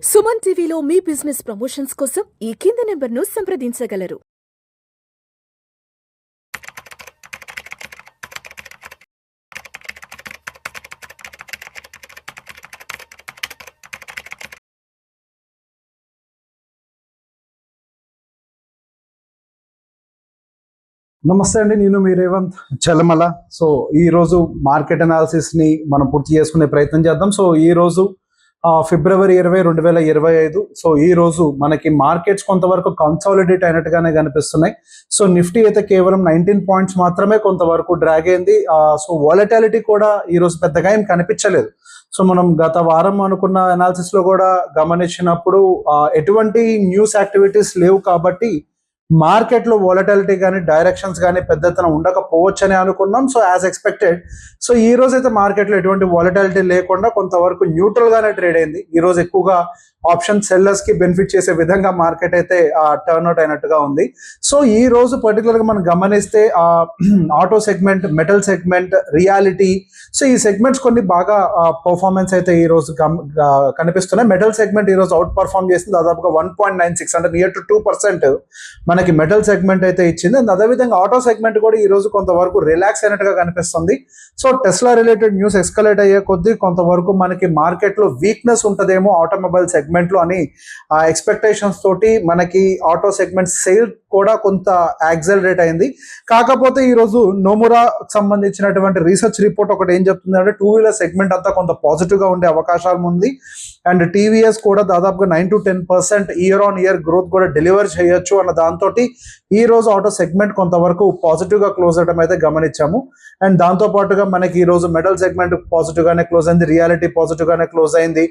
సుమన్ టీవీలో మీ business promotions కోసం ఈ కింది నెంబర్ను సంప్రదించగలరు. నమస్తే అండి, నేను మీ రేవంత్ చలమల. సో ఈ రోజు మార్కెట్ అనాలిసిస్ ని మనం పూర్తి చేసుకునే ప్రయత్నం చేద్దాం. సో ఈ రోజు ఫిబ్రవరి 20, 2025. సో ఈ రోజు మనకి మార్కెట్స్ కొంతవరకు కన్సాలిడేట్ అయినట్టుగానే కనిపిస్తున్నాయి. సో నిఫ్టీ అయితే కేవలం 19 పాయింట్స్ మాత్రమే కొంతవరకు డ్రాగ్ అయింది. సో వాలటాలిటీ కూడా ఈ రోజు పెద్దగా ఏం కనిపించలేదు. సో మనం గత వారం అనుకున్న అనాలిసిస్ లో కూడా గమనించినప్పుడు ఎటువంటి న్యూస్ యాక్టివిటీస్ లేవు కాబట్టి మార్కెట్ లో వాలటాలిటీ కానీ డైరెక్షన్స్ కానీ పెద్ద ఎత్తున ఉండకపోవచ్చు అని అనుకున్నాం. So as expected. సో ఈ రోజు అయితే మార్కెట్ లో ఎటువంటి వాలటాలిటీ లేకుండా కొంతవరకు న్యూట్రల్ గానే ట్రేడ్ అయింది. ఈ రోజు ఎక్కువగా ఆప్షన్ సెల్లర్స్ కి బెనిఫిట్ చేసే విధంగా మార్కెట్ అయితే టర్న్ అవుట్ అయినట్టుగా ఉంది. సో ఈ రోజు పర్టికులర్ గా మనం గమనిస్తే auto segment, metal segment, reality, so ఈ సెగ్మెంట్స్ కొన్ని బాగా పర్ఫార్మెన్స్ అయితే ఈ రోజు కనిపిస్తున్నాయి. మెటల్ సెగ్మెంట్ ఈ రోజు అవుట్ పర్ఫార్మ్ చేసింది, దాదాపుగా 1.96 అంటే నియర్ టు 2% మనకి మెటల్ సెగ్మెంట్ అయితే ఇచ్చింది. అండ్ అదేవిధంగా ఆటో సెగ్మెంట్ కూడా ఈ రోజు కొంతవరకు రిలాక్స్ అయినట్టుగా కనిపిస్తుంది. So Tesla related news escalate అయ్యే కొద్దీ కొంతవరకు మనకి మార్కెట్ లో వీక్నెస్ ఉంటదేమో ఆటోమొబైల్ సెగ్మెంట్ లో అని ఎక్స్పెక్టేషన్స్ తోటి మనకి ఆటో సెగ్మెంట్ సేల్ కూడా కొంత యాక్సలరేట్ అయింది. కాకపోతే ఈ రోజు నోమురా సంబంధించినటువంటి రీసెర్చ్ రిపోర్ట్ ఒకటి ఏం చెప్తుంది అంటే 2 వీలర్ సెగ్మెంట్ అంతా కొంత పాజిటివ్ గా ఉండే అవకాశాలు ఉంది. అండ్ టీవీఎస్ కూడా దాదాపుగా 9 to 10% year on year growth కూడా డెలివర్ చేయొచ్చు అన్న దాంతో ఈ రోజు ఆటో సెగ్మెంట్ కొంతవరకు పాజిటివ్ గా క్లోజ్ అవడం అయితే గమనించాము. అండ్ దాంతో పాటుగా మనకి ఈ రోజు మెటల్ సెగ్మెంట్ పాజిటివ్ గానే క్లోజ్ అయింది, రియాలిటీ పాజిటివ్ గానే క్లోజ్ అయింది,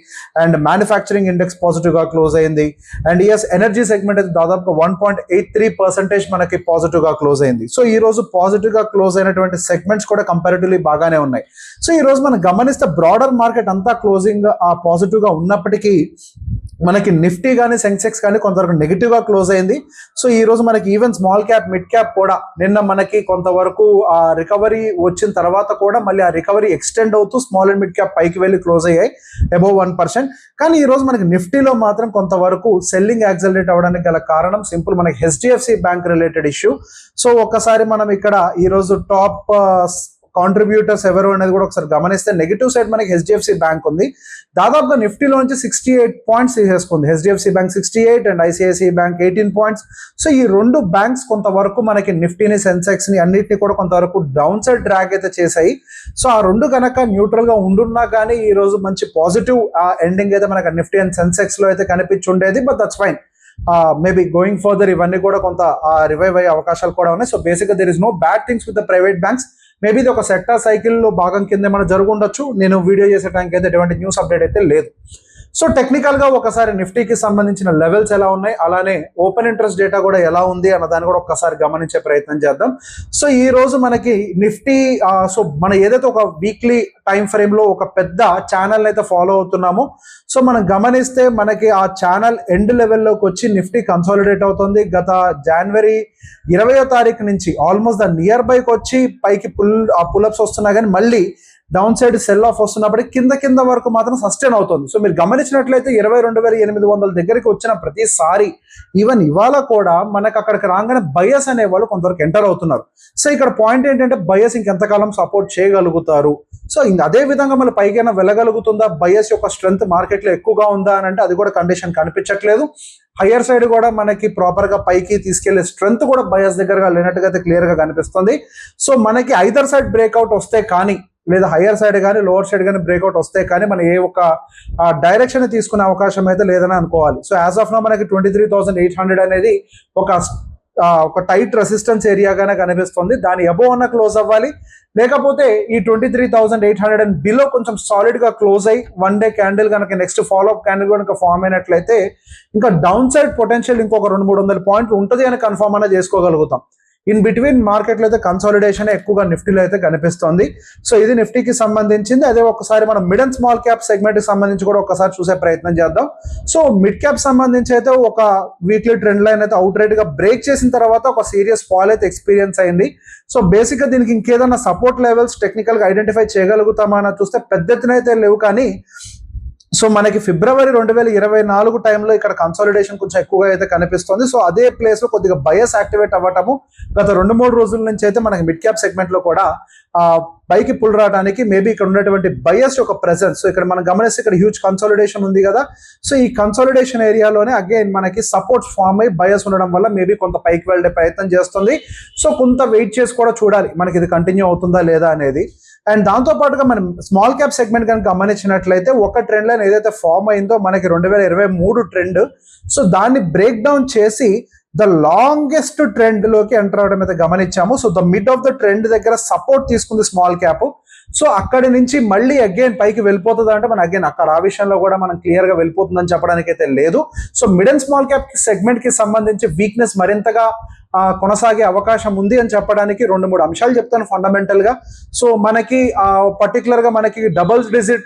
అండ్ మ్యానుఫ్యాక్చరింగ్ ఇండెక్స్ పాజిటివ్ గా క్లోజ్ అయింది. అండ్ ఎనర్జీ సెగ్మెంట్ అయితే దాదాపుగా 1.83% మనకి పాజిటివ్ గా క్లోజ్ అయింది. సో ఈ రోజు పాజిటివ్ గా క్లోజ్ అయినటువంటి సెగ్మెంట్స్ కూడా కంపారిటివ్లీ బాగానే ఉన్నాయి. సో ఈ రోజు మనం గమనిస్తే బ్రాడర్ మార్కెట్ అంతా క్లోజింగ్ పాజిటివ్ గా ఉన్నప్పటికీ మనకి నిఫ్టీ కానీ సెన్సెక్స్ కానీ కొంతవరకు నెగిటివ్ గా క్లోజ్ అయింది. సో ఈ రోజు మనకి even small cap, mid cap కూడా నిన్న మనకి కొంతవరకు రికవరీ వచ్చిన తర్వాత కూడా మళ్ళీ ఆ రికవరీ ఎక్స్టెండ్ అవుతూ స్మాల్ అండ్ మిడ్ క్యాప్ పైకి వెళ్ళి క్లోజ్ అయ్యాయి అబౌవ్ 1%. కానీ ఈ రోజు మనకి నిఫ్టీలో మాత్రం కొంతవరకు సెల్లింగ్ యాక్సలరేట్ అవ్వడానికి గల కారణం సింపుల్ మనకి HDFC bank related issue. So ఒక్కసారి మనం ఇక్కడ ఈ రోజు టాప్ కాంట్రిబ్యూటర్స్ ఎవరు అనేది కూడా ఒకసారి గమనిస్తే నెగిటివ్ సైడ్ మనకి హెచ్డిఎఫ్సి బ్యాంక్ ఉంది. దాదాపుగా నిఫ్టీలో నుంచి 68 పాయింట్స్ తీసేసుకుంది. HDFC bank 68 and ICICI bank 18 points. So ఈ రెండు బ్యాంక్స్ కొంతవరకు మనకి నిఫ్టీని, సెన్సెక్స్ ని అన్నిటిని కూడా కొంతవరకు డౌన్ సైడ్ డ్రాగ్ అయితే చేశాయి. సో ఆ రెండు కనుక న్యూట్రల్ గా ఉండున్నా కానీ ఈ రోజు మంచి పాజిటివ్ ఎండింగ్ అయితే మనకి నిఫ్టీ అండ్ సెన్సెక్స్ లో అయితే కనిపించి ఉండేది. But that's fine. Maybe going further ఇవన్నీ కూడా కొంత రివైవ్ అయ్యే అవకాశాలు కూడా ఉన్నాయి. సో బేసిక్గా there is no bad things with the private banks. Maybe ఇది ఒక సెక్టార్ సైకిల్ లో భాగం కింద ఏమైనా జరుగుండొచ్చు. నేను వీడియో చేసే టైంకి అయితే ఎటువంటి న్యూస్ అప్డేట్ అయితే లేదు. సో టెక్నికల్ గా ఒకసారి నిఫ్టీకి సంబంధించిన లెవెల్స్ ఎలా ఉన్నాయి, అలానే ఓపెన్ ఇంట్రెస్ట్ డేటా కూడా ఎలా ఉంది అన్న దాన్ని కూడా ఒక్కసారి గమనించే ప్రయత్నం చేద్దాం. సో ఈ రోజు మనకి నిఫ్టీ సో మనం ఏదైతే ఒక వీక్లీ టైం ఫ్రేమ్ లో ఒక పెద్ద ఛానల్ అయితే ఫాలో అవుతున్నామో, సో మనం గమనిస్తే మనకి ఆ ఛానల్ ఎండ్ లెవెల్లోకి వచ్చి నిఫ్టీ కన్సాలిడేట్ అవుతుంది. గత జనవరి 20వ తారీఖు నుంచి ఆల్మోస్ట్ ద నియర్ బైకి వచ్చి పైకి పుల్అప్స్ వస్తున్నా కానీ మళ్ళీ డౌన్ సైడ్ సెల్ ఆఫ్ వస్తున్నప్పటికీ కింద వరకు మాత్రం సస్టైన్ అవుతుంది. సో మీరు గమనించినట్లయితే 22,800 దగ్గరికి వచ్చిన ప్రతిసారి ఈవెన్ ఇవాళ కూడా మనకు అక్కడికి రాగానే బయస్ అనే వాళ్ళు కొంతవరకు ఎంటర్ అవుతున్నారు. సో ఇక్కడ పాయింట్ ఏంటంటే బయస్ ఇంకెంతకాలం సపోర్ట్ చేయగలుగుతారు. సో అదే విధంగా మళ్ళీ పైకైనా వెళ్ళగలుగుతుందా, బయస్ యొక్క స్ట్రెంత్ మార్కెట్ లో ఎక్కువగా ఉందా అని అంటే అది కూడా కండిషన్ కనిపించట్లేదు. హయ్యర్ సైడ్ కూడా మనకి ప్రాపర్ గా పైకి తీసుకెళ్లే స్ట్రెంత్ కూడా బయస్ దగ్గరగా లేనట్టుగా అయితే క్లియర్ గా కనిపిస్తుంది. సో మనకి ఐదర్ సైడ్ బ్రేక్అవుట్ వస్తే కానీ లేదా హయ్యర్ సైడ్ కానీ లోవర్ సైడ్ కానీ బ్రేక్అవుట్ వస్తే కానీ మనం ఏ ఒక డైరెక్షన్ తీసుకునే అవకాశం అయితే లేదని అనుకోవాలి. సో యాజ్ ఆఫ్ నో మనకి 23,800 అనేది ఒక టైట్ రెసిస్టెన్స్ ఏరియాగానే కనిపిస్తుంది. దాని అబోవ్ అన్న క్లోజ్ అవ్వాలి, లేకపోతే ఈ 23,800 అండ్ బిలో కొంచెం సాలిడ్ గా క్లోజ్ అయ్యి 1 డే క్యాండిల్ కనుక నెక్స్ట్ ఫాలోఅప్ క్యాండిల్ కనుక ఫామ్ అయినట్లయితే ఇంకా డౌన్ సైడ్ పొటెన్షియల్ ఇంకొక 200-300 పాయింట్లు ఉంటుంది అని కన్ఫర్మ్ అన్న చేసుకోగలుగుతాం. ఇన్ బిట్వీన్ మార్కెట్లో అయితే కన్సాలిడేషన్ ఎక్కువగా నిఫ్టీలో అయితే కనిపిస్తుంది. సో ఇది నిఫ్టీకి సంబంధించింది. అదే ఒకసారి మనం mid and small cap segment కి సంబంధించి కూడా ఒకసారి చూసే ప్రయత్నం చేద్దాం. సో మిడ్ క్యాప్ సంబంధించి అయితే ఒక వీక్లీ ట్రెండ్ లైన్ అయితే అవుట్ రైట్ గా బ్రేక్ చేసిన తర్వాత ఒక సీరియస్ ఫాల్ అయితే ఎక్స్పీరియన్స్ అయింది. సో బేసిక్ గా దీనికి ఇంకేదన్నా సపోర్ట్ లెవెల్స్ టెక్నికల్ గా ఐడెంటిఫై చేయగలుగుతామా అని చూస్తే పెద్ద ఎత్తున అయితే లేవు. కానీ సో మనకి ఫిబ్రవరి 2024 టైంలో ఇక్కడ కన్సాలిడేషన్ కొంచెం ఎక్కువగా అయితే కనిపిస్తుంది. సో అదే ప్లేస్ లో కొద్దిగా బయస్ యాక్టివేట్ అవ్వటము గత 2-3 రోజుల నుంచి అయితే మనకి మిడ్ క్యాప్ సెగ్మెంట్ లో కూడా పైకి పుల్ రావడానికి మేబీ ఇక్కడ ఉన్నటువంటి బయస్ యొక్క ప్రెసెన్స్. సో ఇక్కడ మనం గమనిస్తే ఇక్కడ హ్యూజ్ కన్సాలిడేషన్ ఉంది కదా. సో ఈ కన్సాలిడేషన్ ఏరియాలోనే అగైన్ మనకి సపోర్ట్ ఫామ్ అయ్యి బయస్ ఉండడం వల్ల మేబీ కొంత పైకి వెళ్ళే ప్రయత్నం చేస్తుంది. సో కొంత వెయిట్ చేసి కూడా చూడాలి మనకి ఇది కంటిన్యూ అవుతుందా లేదా అనేది. అండ్ దాంతో పాటుగా మనం స్మాల్ క్యాప్ సెగ్మెంట్ కనుక గమనించినట్లయితే ఒక ట్రెండ్ లైన్ ఏదైతే ఫామ్ అయిందో మనకి 2023 ట్రెండ్, సో దాన్ని బ్రేక్ డౌన్ చేసి ద లాంగెస్ట్ ట్రెండ్ లోకి ఎంటర్ అవడం అయితే గమనించాము. So the mid of the trend దగ్గర సపోర్ట్ తీసుకుంది స్మాల్ క్యాప్. సో అక్కడి నుంచి మళ్ళీ అగైన్ పైకి వెళ్ళిపోతుంది అంటే మనం అగైన్ అక్కడ ఆ విషయంలో కూడా మనం క్లియర్ గా వెళ్ళిపోతుందని చెప్పడానికి అయితే లేదు. So mid and small cap segment కి సంబంధించి వీక్నెస్ మరింతగా కొనసాగే అవకాశం ఉంది అని చెప్పడానికి 2-3 అంశాలు చెప్తాను ఫండమెంటల్ గా. సో మనకి పర్టికులర్ గా మనకి డబుల్ డిజిట్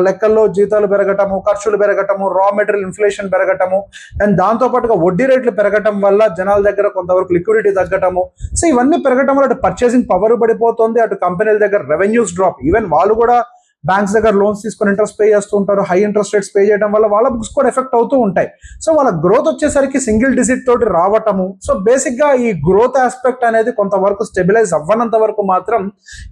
లెక్కల్లో జీతాలు పెరగటము, ఖర్చులు పెరగటము, రా మెటీరియల్ ఇన్ఫ్లేషన్ పెరగటము, అండ్ దాంతో పాటుగా వడ్డీ రేట్లు పెరగటం వల్ల జనాల దగ్గర కొంతవరకు లిక్విడిటీ తగ్గటము. సో ఇవన్నీ పెరగటం వల్ల అటు పర్చేసింగ్ పవర్ పడిపోతుంది, అటు కంపెనీల దగ్గర రెవెన్యూస్ డ్రాప్. ఈవెన్ వాళ్ళు కూడా బ్యాంక్స్ దగ్గర లోన్స్ తీసుకొని ఇంట్రెస్ట్ పే చేస్తూ ఉంటారు. హై ఇంట్రెస్ట్ రేట్స్ పే చేయడం వల్ల వాళ్ళ బుక్స్ కూడా ఎఫెక్ట్ అవుతూ ఉంటాయి. సో వాళ్ళ గ్రోత్ వచ్చేసరికి సింగిల్ డిజిట్ తోటి రావటము. సో బేసిక్ గా ఈ గ్రోత్ ఆస్పెక్ట్ అనేది కొంతవరకు స్టెబిలైజ్ అవ్వనంత వరకు మాత్రం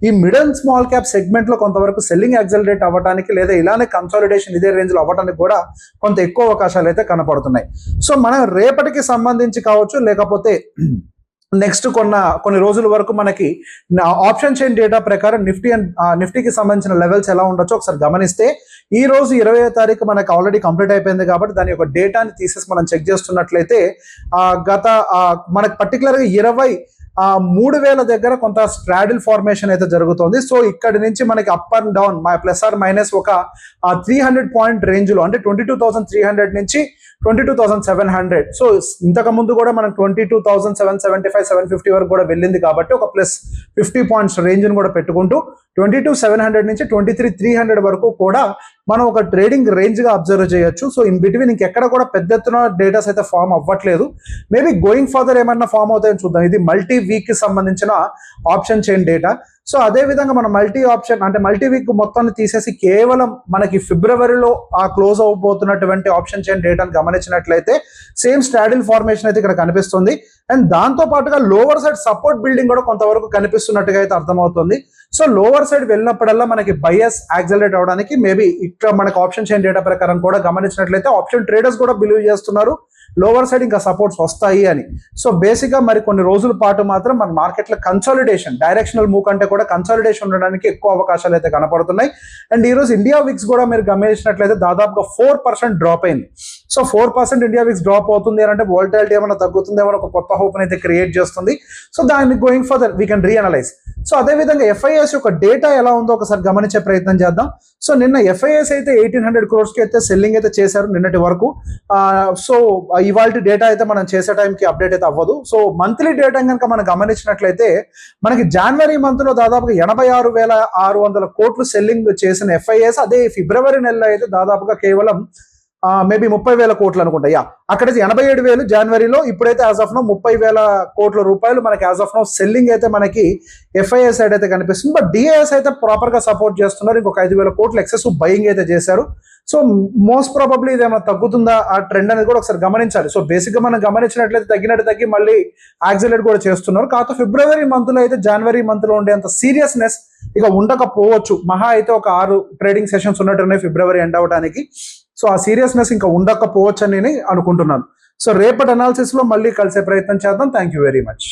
ఈ mid and small cap segment లో కొంతవరకు సెల్లింగ్ యాక్సలరేట్ అవ్వడానికి లేదా ఇలానే కన్సాలిడేషన్ ఇదే రేంజ్ లో అవ్వడానికి కూడా కొంత ఎక్కువ అవకాశాలు అయితే కనపడుతున్నాయి. సో మనం రేపటికి సంబంధించి కావచ్చు, లేకపోతే నెక్స్ట్ కొన్ని రోజుల వరకు మనకి ఆప్షన్ చైన్ డేటా ప్రకారం నిఫ్టీకి సంబంధించిన లెవెల్స్ ఎలా ఉండొచ్చో ఒకసారి గమనిస్తే, ఈ రోజు 20వ తారీఖు మనకి ఆల్రెడీ కంప్లీట్ అయిపోయింది కాబట్టి దాని యొక్క డేటాని తీసేసి మనం చెక్ చేస్తున్నట్లయితే గత మనకి పర్టికులర్ గా 23,000 దగ్గర కొంత స్ట్రాడిల్ ఫార్మేషన్ అయితే జరుగుతుంది. సో ఇక్కడి నుంచి మనకి up and down plus or minus ఒక 300 పాయింట్ రేంజ్ లో, అంటే 22,300 నుంచి 22,700. సో ఇంతకు ముందు కూడా మనం 22,775, 750 వరకు కూడా వెళ్ళింది కాబట్టి ఒక ప్లస్ 50 పాయింట్స్ రేంజ్ ని కూడా పెట్టుకుంటూ 22,700 నుంచి 23,300 వరకు కూడా మనం ఒక ట్రేడింగ్ రేంజ్ గా అబ్జర్వ్ చేయొచ్చు. సో ఇన్ బిట్వీన్ ఇంకెక్కడ కూడా పెద్ద ఎత్తున డేటాస్ అయితే ఫామ్ అవ్వట్లేదు. మేబీ గోయింగ్ ఫర్దర్ ఏమన్నా ఫామ్ అవుతాయని చూద్దాం. ఇది మల్టీ వీక్ కి సంబంధించిన ఆప్షన్ చైన్ డేటా. సో అదే విధంగా మనం మల్టీ వీక్ మొత్తాన్ని తీసేసి కేవలం మనకి ఫిబ్రవరిలో క్లోజ్ అవబోతున్నటువంటి ఆప్షన్ చైన్ డేటాను గమనించినట్లయితే సేమ్ స్ట్రాడిల్ ఫార్మేషన్ అయితే ఇక్కడ కనిపిస్తుంది. అండ్ దాంతో పాటుగా లోవర్ సైడ్ సపోర్ట్ బిల్డింగ్ కూడా కొంతవరకు కనిపిస్తున్నట్టుగా అయితే అర్థమవుతుంది. సో లోవర్ సైడ్ వెళ్ళినప్పుడల్లా మనకి బయస్ యాక్సలరేట్ అవడానికి మేబీ ఇక్కడ మనకి ఆప్షన్ చైన్ డేటా ప్రకారం కూడా గమనించినట్లయితే ఆప్షన్ ట్రేడర్స్ కూడా బిలీవ్ చేస్తున్నారు లోవర్ సైడ్ ఇంకా సపోర్ట్స్ వస్తాయి అని. సో బేసిక్ గా మరి కొన్ని రోజుల పాటు మాత్రం మన మార్కెట్ లో కన్సాలిడేషన్, డైరెక్షనల్ మూవ్ కంటే కూడా కన్సాలిడేషన్ ఉండడానికి ఎక్కువ అవకాశాలు అయితే కనపడుతున్నాయి. అండ్ ఈ రోజు ఇండియా విక్స్ కూడా మీరు గమనించినట్లయితే దాదాపుగా 4% డ్రాప్ అయింది. సో 4% ఇండియా విక్స్ డ్రాప్ అవుతుంది అంటే వోల్టాలిటీ ఏమైనా తగ్గుతుంది, ఏమైనా ఒక కొత్త హోప్ అయితే క్రియేట్ చేస్తుంది. సో దాన్ని going further we can reanalyse. So అదే విధంగా ఎఫ్ఐఎస్ యొక్క డేటా ఎలా ఉందో ఒకసారి గమనించే ప్రయత్నం చేద్దాం. సో నిన్న ఎఫ్ఐఎస్ అయితే 1,800 crores కి అయితే సెల్లింగ్ అయితే చేశారు నిన్నటి వరకు. సో ఇవాళ డేటా అయితే మనం చేసే టైంకి అప్డేట్ అయితే అవ్వదు. సో మంత్లీ డేటా కనుక మనం గమనించినట్లయితే మనకి జనవరి మంత్ లో దాదాపుగా 86,600 కోట్లు సెల్లింగ్ చేసిన ఎఫ్ఐఎస్, అదే ఫిబ్రవరి నెలలో అయితే దాదాపుగా కేవలం మేబీ 30,000 కోట్లు అనుకుంటా. అక్కడైతే 87,000 జనవరిలో, ఇప్పుడైతే యాజ్ ఆఫ్ నో 30,000 కోట్ల రూపాయలు మనకి యాజ్ ఆఫ్ నో సెల్లింగ్ అయితే మనకి ఎఫ్ఐఎస్ సైడ్ అయితే కనిపిస్తుంది. బట్ డిఐఎస్ అయితే ప్రాపర్ గా సపోర్ట్ చేస్తున్నారు. ఇంకొక 5,000 కోట్లు ఎక్సెస్ బయింగ్ అయితే చేశారు. సో మోస్ట్ ప్రాబబ్లీ ఇది ఏమైనా తగ్గుతుందా ఆ ట్రెండ్ అనేది కూడా ఒకసారి గమనించాలి. సో బేసిక్ గా మనం గమనించినట్లయితే తగ్గి మళ్ళీ యాక్సిలేట్ కూడా చేస్తున్నారు. కాకపోతే ఫిబ్రవరి మంత్ లో అయితే జనవరి మంత్ లో ఉండేంత సీరియస్నెస్ ఇక ఉండకపోవచ్చు. మహా అయితే ఒక 6 ట్రేడింగ్ సెషన్స్ ఉన్నట్టున్నాయి ఫిబ్రవరి ఎండ్ అవడానికి. సో ఆ సీరియస్నెస్ ఇంకా ఉండకపోవచ్చు అని నేను అనుకుంటున్నాను. సో రేపటి అనాలిసిస్ లో మళ్ళీ కలిసే ప్రయత్నం చేద్దాం. Thank you very much.